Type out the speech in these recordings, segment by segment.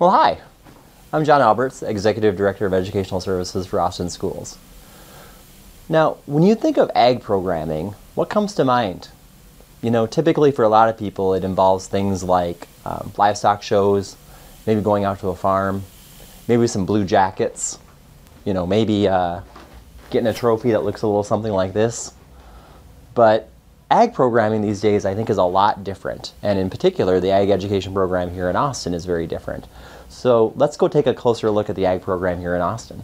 Well, hi. I'm John Alberts, Executive Director of Educational Services for Austin Schools. Now, when you think of ag programming, what comes to mind? You know, typically for a lot of people, it involves things like livestock shows, maybe going out to a farm, maybe some blue jackets, you know, maybe getting a trophy that looks a little something like this. But ag programming these days, I think, is a lot different. And in particular, the ag education program here in Austin is very different. So let's go take a closer look at the ag program here in Austin.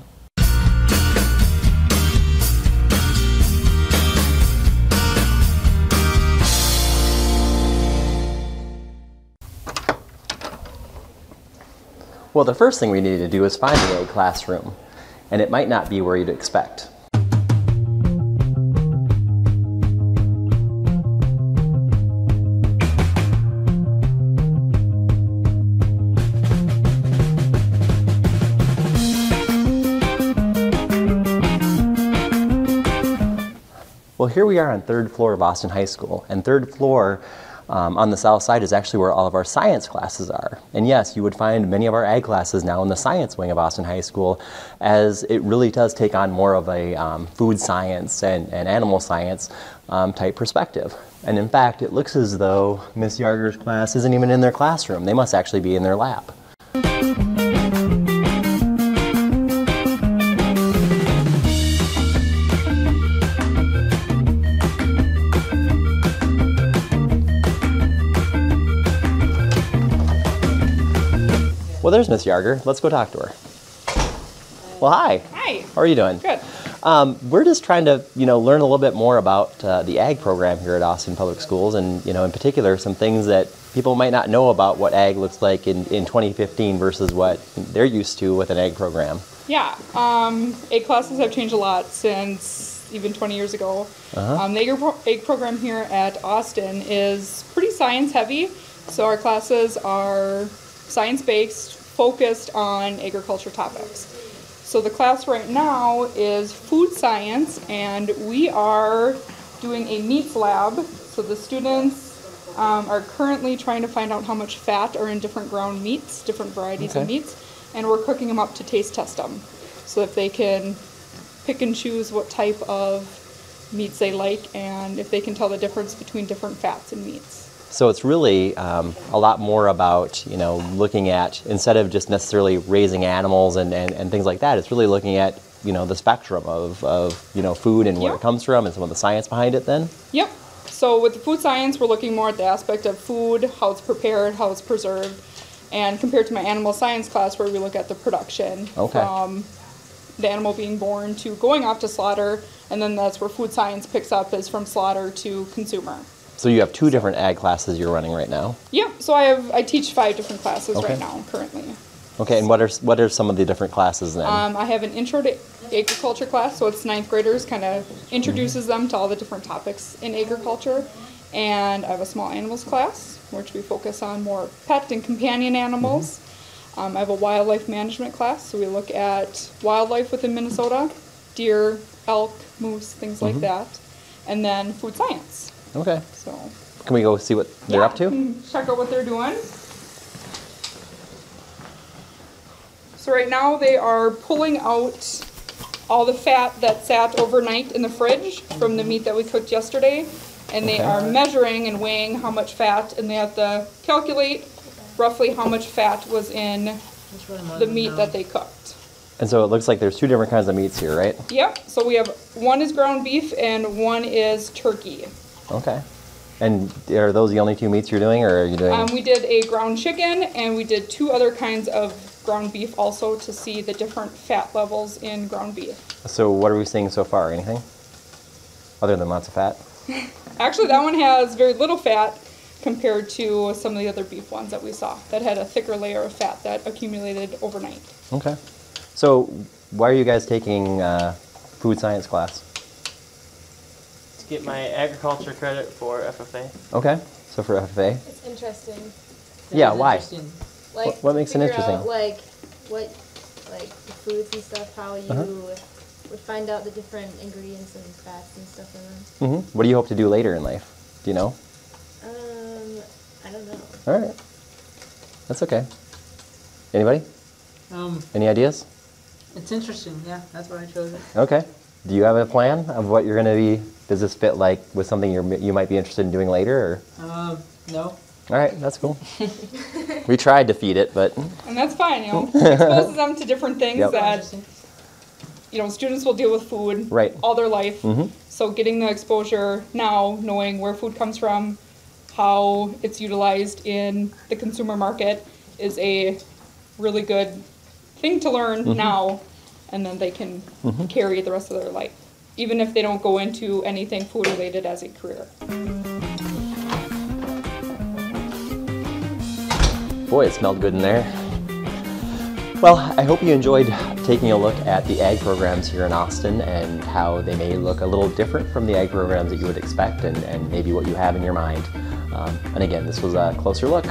Well, the first thing we need to do is find the ag classroom, and it might not be where you'd expect. Well, here we are on third floor of Austin High School, and third floor on the south side is actually where all of our science classes are. And yes, you would find many of our ag classes now in the science wing of Austin High School, as it really does take on more of a food science and animal science type perspective. And in fact, it looks as though Miss Yarger's class isn't even in their classroom. They must actually be in their lab. Well, there's Miss Yarger. Let's go talk to her. Well, hi. Hi. How are you doing? Good. We're just trying to, learn a little bit more about the ag program here at Austin Public Schools, and in particular, some things that people might not know about what ag looks like in 2015 versus what they're used to with an ag program. Yeah. Ag classes have changed a lot since even 20 years ago. The ag program here at Austin is pretty science heavy, so our classes are science-based, focused on agriculture topics. So the class right now is food science, and we are doing a meats lab. So the students are currently trying to find out how much fat are in different ground meats, different varieties of meats, and we're cooking them up to taste test them. So if they can pick and choose what type of meats they like, and if they can tell the difference between different fats and meats. So it's really a lot more about, looking at, instead of just necessarily raising animals and things like that, it's really looking at, the spectrum of food and where it comes from and some of the science behind it then? Yep. So with the food science, we're looking more at the aspect of food, how it's prepared, how it's preserved, and compared to my animal science class where we look at the production from the animal being born to going off to slaughter, and then that's where food science picks up, is from slaughter to consumer. So you have two different ag classes you're running right now? Yeah, so I teach 5 different classes right now, currently. Okay, and what are some of the different classes then? I have an intro to agriculture class, so it's 9th graders, kind of introduces them to all the different topics in agriculture. And I have a small animals class, which we focus on more pet and companion animals. I have a wildlife management class, so we look at wildlife within Minnesota, deer, elk, moose, things like that. And then food science. Okay. So can we go see what they're up to? Check out what they're doing. So right now they are pulling out all the fat that sat overnight in the fridge from the meat that we cooked yesterday, and they are measuring and weighing how much fat, and they have to calculate roughly how much fat was in the meat that they cooked. And so it looks like there's 2 different kinds of meats here, right? Yep. So we have one is ground beef and one is turkey. Okay. And are those the only 2 meats you're doing, or are you doing? We did a ground chicken, and we did 2 other kinds of ground beef also to see the different fat levels in ground beef. So what are we seeing so far? Anything? Other than lots of fat? Actually, that one has very little fat compared to some of the other beef ones that we saw that had a thicker layer of fat that accumulated overnight. Okay. So why are you guys taking food science class? Get my agriculture credit for FFA. Okay, so for FFA. It's interesting. Yeah, why? Like, what makes it interesting? Out, like the foods and stuff, how you would find out the different ingredients and fats and stuff in them. What do you hope to do later in life? Do you know? I don't know. All right. That's okay. Anybody? Any ideas? It's interesting. Yeah, that's why I chose it. Okay. Do you have a plan of what you're going to be? Does this fit like with something you might be interested in doing later? Or? No. All right, that's cool. We tried to feed it, but And that's fine, you know. It exposes them to different things Yep. that, you know, students will deal with food Right. all their life. So getting the exposure now, knowing where food comes from, how it's utilized in the consumer market is a really good thing to learn now, and then they can carry the rest of their life, even if they don't go into anything food related as a career. boy, it smelled good in there. Well, I hope you enjoyed taking a look at the ag programs here in Austin and how they may look a little different from the ag programs that you would expect and maybe what you have in your mind. And again, this was a closer look.